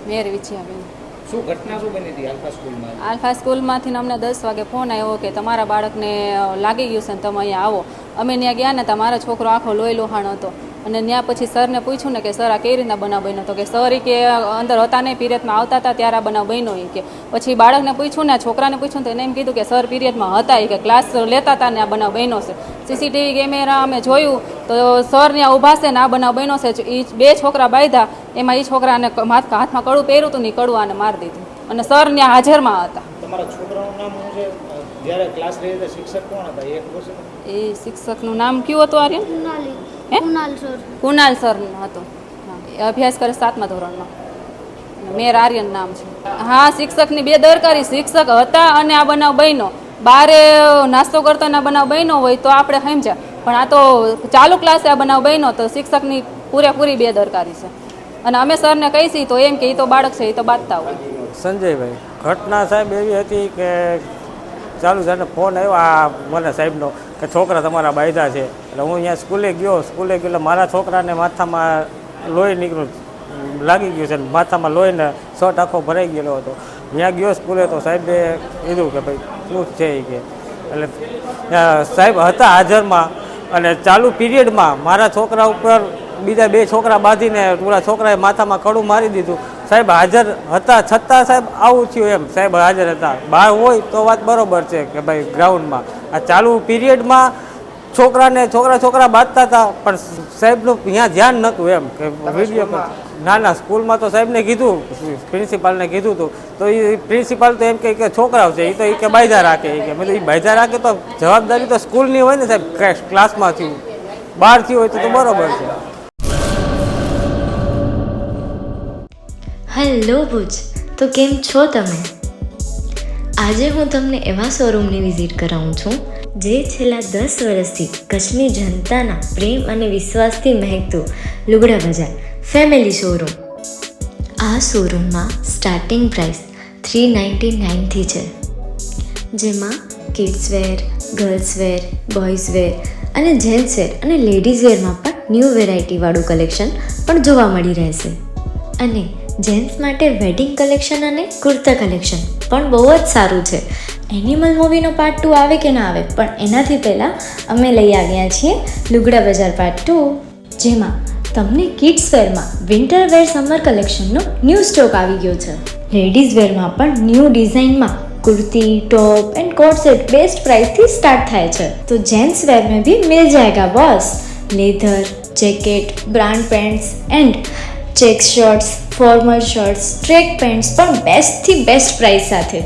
મેર વિછિયાબેન. શું ઘટના શું બની હતી આલ્ફા સ્કૂલમાં? આલ્ફા સ્કૂલમાંથી અમને 10 વાગે ફોન આવ્યો કે તમારા બાળકને લાગી ગયું છે ને તમે અહીંયા આવો. અમે ત્યાં ગયા ને તમારો છોકરો આખો લોહી લોહાણ હતો. અને ત્યાં પછી સરને પૂછ્યું ને કે સર આ કઈ રીતના બનાવ બન્યો? તો કે સર કે અંદર હતા નહીં, પીરિયડમાં આવતા હતા ત્યારે આ બનાવ બન્યો. કે પછી બાળકને પૂછ્યું ને છોકરાને પૂછ્યું તો એને એમ કીધું કે સર પીરિયડમાં હતા, કે ક્લાસ લેતા હતા ને આ બનાવ બન્યો છે. સીસીટીવી કેમેરા અમે જોયું તો સર ત્યાં ઊભા છે ને આ બનાવ બન્યો છે. એ 2 છોકરા બાંધ્યા, એમાં એ છોકરાને હાથમાં કડું પહેર્યું હતું ને કડું આને મારી દીધું અને સર ત્યાં હાજરમાં હતા. તમારા છોકરાનું નામ શું છે? જ્યારે ક્લાસ લઈ હતા શિક્ષક કોણ હતા? એક પૂછો. એ શિક્ષકનું નામ કયું હતું આર્યન? કુનાલ સર હતું. એ અભ્યાસ કરે 7મા ધોરણમાં. મેર આર્યન નામ છે. હા, શિક્ષકની બેદરકારી. શિક્ષક હતા અને આ બનાવ બન્યો. બારે નાસ્તો કરતાના બનાવ બન્યો હોય તો આપણે સમજ્યા, પણ આ તો ચાલુ ક્લાસે આ બનાવ બન્યો તો શિક્ષકની પૂરેપૂરી બેદરકારી છે. અને અમે સરને કહીશી તો એમ કે એ તો બાળક છે, એ તો બાંધતા હોય. સંજયભાઈ, ઘટના સાહેબ એવી હતી કે ચાલુ જ્યારે ફોન આવ્યો આ મને સાહેબનો કે છોકરા તમારા બાયધા છે. એટલે હું અહીંયા સ્કૂલે ગયો એટલે મારા છોકરાને માથામાં લોહી નીકળ્યું લાગી ગયું છે, માથામાં લોહીને શર્ટ આખો ભરાઈ ગયેલો હતો. ત્યાં ગયો સ્કૂલે તો સાહેબે કીધું કે ભાઈ શું છે એ કે, એટલે સાહેબ હતા હાજરમાં અને ચાલુ પીરિયડમાં મારા છોકરા ઉપર બીજા 2 છોકરા બાંધીને પૂરા છોકરાએ માથામાં કડું મારી દીધું. સાહેબ હાજર હતા છતાં સાહેબ આવું થયું એમ. સાહેબ હાજર હતા. બહાર હોય તો વાત બરોબર છે કે ભાઈ ગ્રાઉન્ડમાં, આ ચાલુ પીરિયડમાં છોકરા બાંધતા હતા પણ સાહેબનું અહીંયા ધ્યાન નહોતું એમ કે વિડીયો પર. ના સ્કૂલમાં તો સાહેબને કીધું, પ્રિન્સિપાલને કીધું હતું તો એ પ્રિન્સિપાલ તો એમ કે છોકરાઓ છે એ તો એ કે બાયધા રાખે. એ કે મેં એ બાયધા રાખે તો જવાબદારી તો સ્કૂલની હોય ને સાહેબ. ક્લાસમાં થયું, બહાર થયું હોય તો બરોબર છે. હેલો ભુજ, તો કેમ છો તમે? આજે હું તમને એવા શોરૂમની વિઝિટ કરાવું છું જે છેલ્લા 10 વર્ષથી કચ્છની જનતાના પ્રેમ અને વિશ્વાસથી મહેકતું લુગડા બજાર ફેમિલી શોરૂમ. આ શોરૂમમાં સ્ટાર્ટિંગ પ્રાઇસ 399થી છે, જેમાં kids wear, girls wear, boys wear અને જેન્ટ્સ વેર અને લેડીઝ વેરમાં પણ ન્યૂ વેરાયટીવાળું કલેક્શન પણ જોવા મળી રહેશે. અને જેન્ટ્સ માટે વેડિંગ કલેક્શન અને કુર્તા કલેક્શન પણ બહુ જ સારું છે. એનિમલ મૂવીનો પાર્ટ 2 આવે કે ના આવે, પણ એનાથી પહેલાં અમે લઈ આવ્યા છીએ લુગડા બજાર પાર્ટ 2, જેમાં તમને કિડ્સ વેરમાં વિન્ટર વેર સમર કલેક્શનનો ન્યૂ સ્ટોક આવી ગયો છે. લેડીઝ વેરમાં પણ ન્યૂ ડિઝાઇનમાં kurti, top and coat set best price थी स्टार्ट થાય છે. तो जेंट्स वेयर में भी मिल जाएगा boss. Leather, jacket, brand pants and check shirts, formal shirts, track pants પણ બેસ્ટથી બેસ્ટ પ્રાઇસ સાથે.